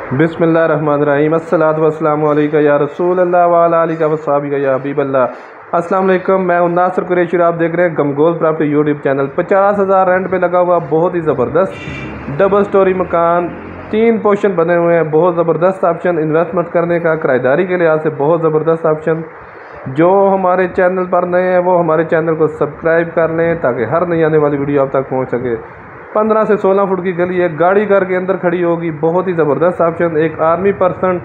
बिस्मिल्लाहिर्रहमानिर्रहीम अस्सलातु वस्सलामु अलैका या रसूल अल्लाह व अला आलिका व सहाबिका या हबीब अल्लाह। अस्सलाम वालेकुम, मैं हूं नासिर कुरैशी, आप देख रहे हैं गमगोल प्रॉपर्टी यूट्यूब चैनल। 50,000 रेंट पे लगा हुआ बहुत ही ज़बरदस्त डबल स्टोरी मकान, 3 पोर्शन बने हुए हैं। बहुत ज़बरदस्त ऑप्शन इन्वेस्टमेंट करने का, किराएदारी के लिहाज से बहुत ज़बरदस्त ऑप्शन। जो हमारे चैनल पर नए हैं वो हमारे चैनल को सब्सक्राइब कर लें ताकि हर नई आने वाली वीडियो आप तक पहुंच सके। 15 से 16 फुट की गली है, गाड़ी घर के अंदर खड़ी होगी। बहुत ही ज़बरदस्त ऑप्शन। एक आर्मी पर्सन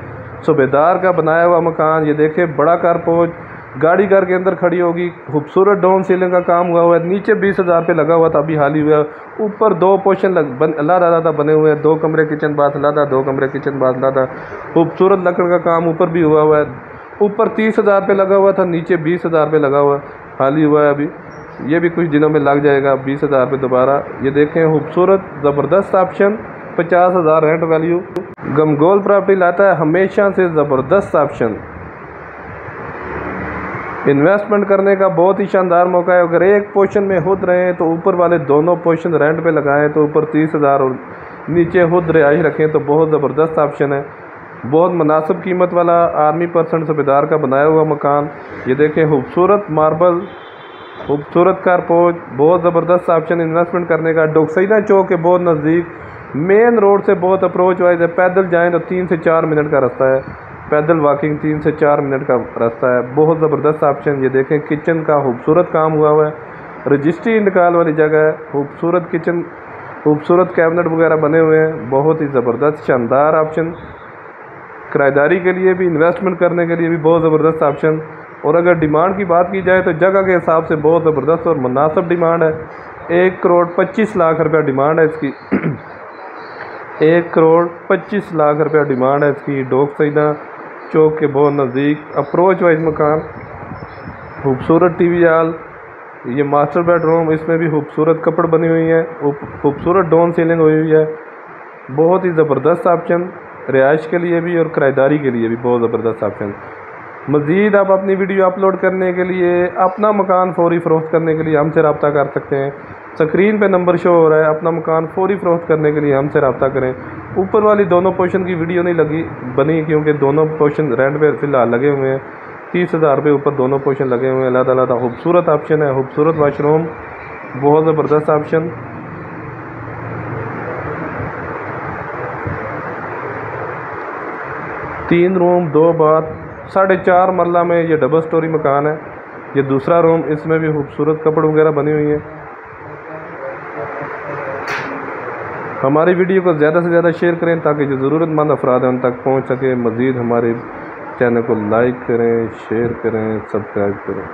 सूबेदार का बनाया हुआ मकान, ये देखें, बड़ा कारपोच, गाड़ी घर के अंदर खड़ी होगी। खूबसूरत डाउन सीलिंग का काम हुआ हुआ है। नीचे 20,000 पे लगा हुआ था, अभी हाल ही हुआ। ऊपर 2 पोर्शन अलग बने हुए हैं, 2 कमरे किचन बाथ अलग, 2 कमरे किचन बाथ अलग। खूबसूरत लकड़ का काम ऊपर भी हुआ हुआ है। ऊपर 30,000 पे लगा हुआ था, नीचे 20,000 पे लगा हुआ, हाल ही हुआ है अभी। ये भी कुछ दिनों में लग जाएगा 20,000 पे दोबारा। ये देखें, खूबसूरत ज़बरदस्त ऑप्शन, 50,000 रेंट वैल्यू। गमगोल प्रॉपर्टी लाता है हमेशा से ज़बरदस्त ऑप्शन। इन्वेस्टमेंट करने का बहुत ही शानदार मौका है। अगर एक पोर्शन में खुद रहें तो ऊपर वाले दोनों पोर्शन रेंट पे लगाएं तो ऊपर 30,000 और नीचे खुद रिहाइश रखें तो बहुत ज़बरदस्त ऑप्शन है। बहुत मुनासिब कीमत वाला आर्मी पर्सन सूबेदार का बनाया हुआ मकान। ये देखें, खूबसूरत मार्बल, खूबसूरत कारपोच, बहुत ज़बरदस्त ऑप्शन इन्वेस्टमेंट करने का। डोकसईदा चौक के बहुत नज़दीक, मेन रोड से बहुत अप्रोच वाइज है। पैदल जाएं तो 3 से 4 मिनट का रास्ता है, पैदल वॉकिंग 3 से 4 मिनट का रास्ता है। बहुत ज़बरदस्त ऑप्शन। ये देखें, किचन का खूबसूरत काम हुआ हुआ है, रजिस्ट्री इंतकाल वाली जगह है। खूबसूरत किचन, खूबसूरत कैबिनेट वगैरह बने हुए हैं। बहुत ही ज़बरदस्त शानदार ऑप्शन। किराएदारी के लिए भी, इन्वेस्टमेंट करने के लिए भी बहुत ज़बरदस्त ऑप्शन। और अगर डिमांड की बात की जाए तो जगह के हिसाब से बहुत ज़बरदस्त और मुनासिब डिमांड है। 1,25,00,000 रुपया डिमांड है इसकी। 1,25,00,000 रुपया डिमांड है इसकी। डोकसईदा चौक के बहुत नज़दीक, अप्रोच वाइज मकान। खूबसूरत टीवी हॉल, ये मास्टर बेडरूम, इसमें भी खूबसूरत कपड़ बनी हुई है, खूबसूरत डाउन सीलिंग हुई हुई है। बहुत ही ज़बरदस्त ऑप्शन, रिहाइश के लिए भी और किराएदारी के लिए भी बहुत ज़बरदस्त ऑप्शन। मज़ीद आप अपनी वीडियो अपलोड करने के लिए, अपना मकान फौरी फ़रोख्त करने के लिए हमसे रब्ता कर सकते हैं। स्क्रीन पे नंबर शो हो रहा है। अपना मकान फौरी फ़रोख्त करने के लिए हमसे रब्ता करें। ऊपर वाली दोनों पोर्शन की वीडियो नहीं बनी क्योंकि दोनों पोर्शन रेंट पे फ़िलहाल लगे हुए हैं। 30,000 रुपये ऊपर दोनों पोर्शन लगे हुए हैं। अलग-अलग खूबसूरत ऑप्शन है, खूबसूरत वाशरूम, बहुत ज़बरदस्त ऑप्शन। तीन रूम, 2 बाथ, 4.5 मरला में ये डबल स्टोरी मकान है। ये दूसरा रूम, इसमें भी खूबसूरत कपड़ वगैरह बनी हुई है। हमारी वीडियो को ज़्यादा से ज़्यादा शेयर करें ताकि जो ज़रूरतमंद अफराद हैं उन तक पहुंच सके। मज़ीद हमारे चैनल को लाइक करें, शेयर करें, सब्सक्राइब करें।